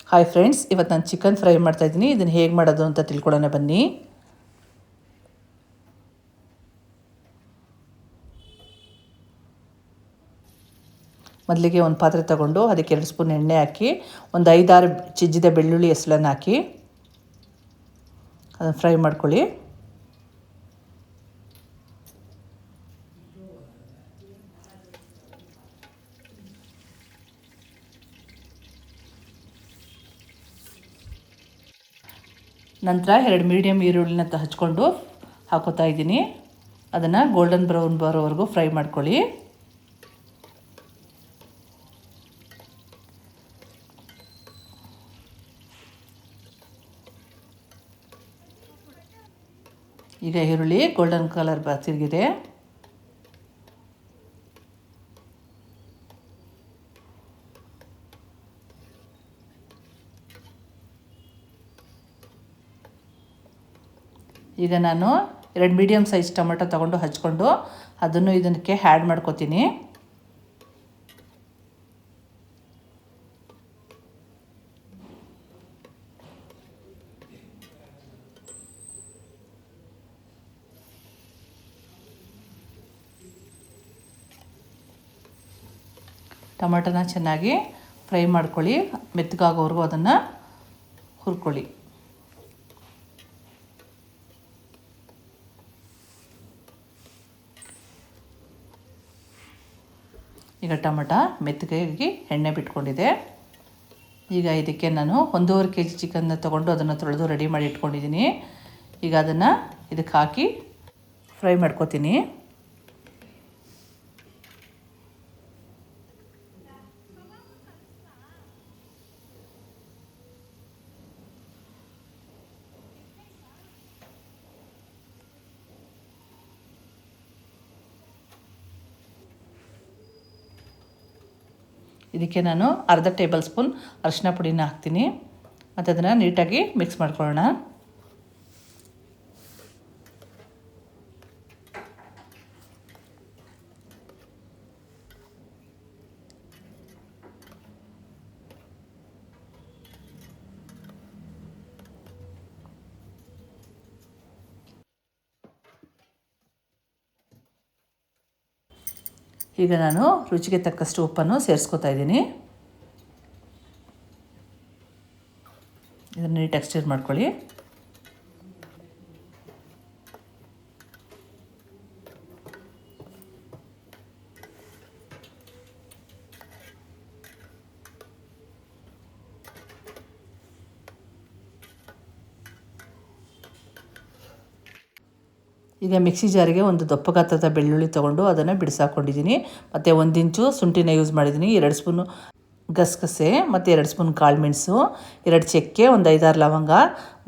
Hi friends, ಇವತ್ತು ನಾನು chicken fry ಮಾಡ್ತಾಯಿದ್ದೀನಿ. ಇದನ್ನು ಹೇಗೆ ಮಾಡೋದು ಅಂತ ತಿಳ್ಕೊಳ್ಳೋಣ ಬನ್ನಿ. ಮೊದಲಿಗೆ ಒಂದು ಪಾತ್ರೆ ತಗೊಂಡು ಅದಕ್ಕೆ 2 ಸ್ಪೂನ್ ಎಣ್ಣೆ ಹಾಕಿ ಒಂದು 5-6 ಜಜ್ಜಿದ ಬೆಳ್ಳುಳ್ಳಿ ಹೆಸಳನ್ನು ಹಾಕಿ ಅದನ್ನು ಫ್ರೈ ಮಾಡ್ಕೊಳ್ಳಿ. ನಂತರ 2 ಮೀಡಿಯಮ್ ಈರುಳ್ಳಿನ ಹಚ್ಕೊಂಡು ಹಾಕೋತಾ ಇದ್ದೀನಿ. ಅದನ್ನು ಗೋಲ್ಡನ್ ಬ್ರೌನ್ ಬರೋವರೆಗೂ ಫ್ರೈ ಮಾಡ್ಕೊಳ್ಳಿ. ಈಗ ಈರುಳ್ಳಿ ಗೋಲ್ಡನ್ ಕಲರ್ ತಿರುಗಿದೆ. ಈಗ ನಾನು 2 ಮೀಡಿಯಮ್ ಸೈಜ್ ಟೊಮೆಟೊ ತೊಗೊಂಡು ಹಚ್ಕೊಂಡು ಅದನ್ನು ಇದಕ್ಕೆ ಆ್ಯಡ್ ಮಾಡ್ಕೊತೀನಿ. ಟೊಮೆಟೊನ ಚೆನ್ನಾಗಿ ಫ್ರೈ ಮಾಡ್ಕೊಳ್ಳಿ. ಮೆತ್ತಗಾಗೋವರೆಗೂ ಅದನ್ನು ಹುರ್ಕೊಳ್ಳಿ. ಈಗ ಟೊಮೆಟೊ ಮೆತ್ತಗಾಗಿ ಎಣ್ಣೆ ಬಿಟ್ಕೊಂಡಿದೆ. ಈಗ ಇದಕ್ಕೆ ನಾನು 1.5 kg ಚಿಕನ್ನ ತೊಗೊಂಡು ಅದನ್ನು ತೊಳೆದು ರೆಡಿ ಮಾಡಿ ಇಟ್ಕೊಂಡಿದ್ದೀನಿ. ಈಗ ಅದನ್ನು ಇದಕ್ಕೆ ಹಾಕಿ ಫ್ರೈ ಮಾಡ್ಕೊತೀನಿ. ಇದಕ್ಕೆ ನಾನು ಅರ್ಧ ಟೇಬಲ್ ಸ್ಪೂನ್ ಅರಿಶಿನ ಪುಡಿನ ಹಾಕ್ತೀನಿ ಮತ್ತು ಅದನ್ನು ನೀಟಾಗಿ ಮಿಕ್ಸ್ ಮಾಡ್ಕೊಳ್ಳೋಣ. ಈಗ ನಾನು ರುಚಿಗೆ ತಕ್ಕಷ್ಟು ಉಪ್ಪನ್ನು ಸೇರಿಸ್ಕೊತಾ ಇದ್ದೀನಿ. ಇದನ್ನು ನೀಟಾಗಿ ಸ್ಟಿರ್ ಮಾಡ್ಕೊಳ್ಳಿ. ಈಗ ಮಿಕ್ಸಿ ಜಾರಿಗೆ ಒಂದು ದಪ್ಪ ಗಾತ್ರದ ಬೆಳ್ಳುಳ್ಳಿ ತೊಗೊಂಡು ಅದನ್ನು ಬಿಡಿಸಾಕೊಂಡಿದ್ದೀನಿ. ಮತ್ತು 1 ಇಂಚು ಶುಂಠಿನ ಯೂಸ್ ಮಾಡಿದ್ದೀನಿ. 2 ಸ್ಪೂನು ಗಸಗಸೆ ಮತ್ತು 2 ಸ್ಪೂನ್ ಕಾಳುಮೆಣಸು, 2 ಚಕ್ಕೆ, ಒಂದು 5-6 ಲವಂಗ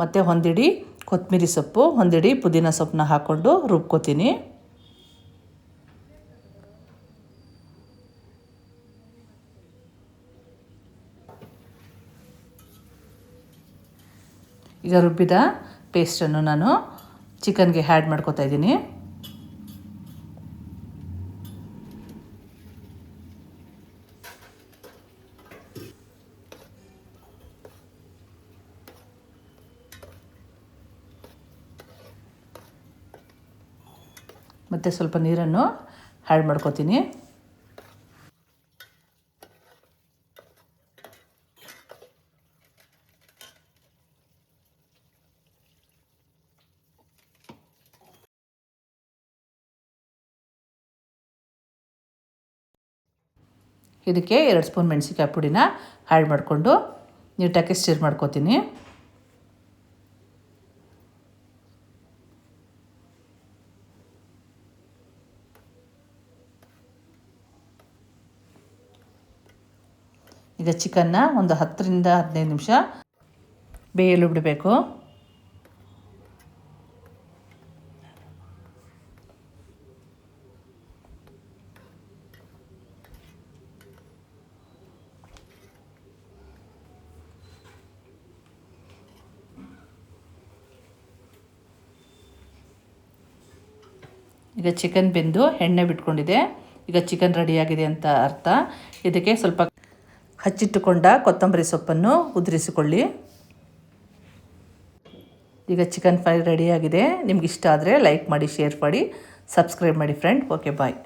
ಮತ್ತು 1 ಹಿಡಿ ಕೊತ್ತಂಬರಿ ಸೊಪ್ಪು, 1 ಹಿಡಿ ಪುದೀನ ಸೊಪ್ಪನ್ನ ಹಾಕ್ಕೊಂಡು ರುಬ್ಕೋತೀನಿ. ಈಗ ರುಬ್ಬಿದ ಪೇಸ್ಟನ್ನು ನಾನು ಚಿಕನ್ಗೆ ಆ್ಯಡ್ ಮಾಡ್ಕೊತಾ ಇದ್ದೀನಿ. ಮತ್ತು ಸ್ವಲ್ಪ ನೀರನ್ನು ಆ್ಯಡ್ ಮಾಡ್ಕೊತೀನಿ. ಇದಕ್ಕೆ 2 ಸ್ಪೂನ್ ಮೆಣಸಿನ್ಕಾಯಿ ಪುಡಿನ ಆ್ಯಡ್ ಮಾಡಿಕೊಂಡು ನೀಟಾಗಿ ಸ್ಟಿರ್ ಮಾಡ್ಕೊತೀನಿ. ಈಗ ಚಿಕನ್ನ ಒಂದು 10ರಿಂದ 15 ನಿಮಿಷ ಬೇಯಲು ಬಿಡಬೇಕು. ಈಗ ಚಿಕನ್ ಬೆಂದು ಎಣ್ಣೆ ಬಿಟ್ಕೊಂಡಿದೆ. ಈಗ ಚಿಕನ್ ರೆಡಿಯಾಗಿದೆ ಅಂತ ಅರ್ಥ. ಇದಕ್ಕೆ ಸ್ವಲ್ಪ ಹಚ್ಚಿಟ್ಟುಕೊಂಡ ಕೊತ್ತಂಬರಿ ಸೊಪ್ಪನ್ನು ಉದುರಿಸಿಕೊಳ್ಳಿ. ಈಗ ಚಿಕನ್ ಫ್ರೈ ರೆಡಿಯಾಗಿದೆ. ನಿಮ್ಗೆ ಇಷ್ಟ ಆದರೆ ಲೈಕ್ ಮಾಡಿ, ಶೇರ್ ಮಾಡಿ, ಸಬ್ಸ್ಕ್ರೈಬ್ ಮಾಡಿ ಫ್ರೆಂಡ್. ಓಕೆ, ಬಾಯ್.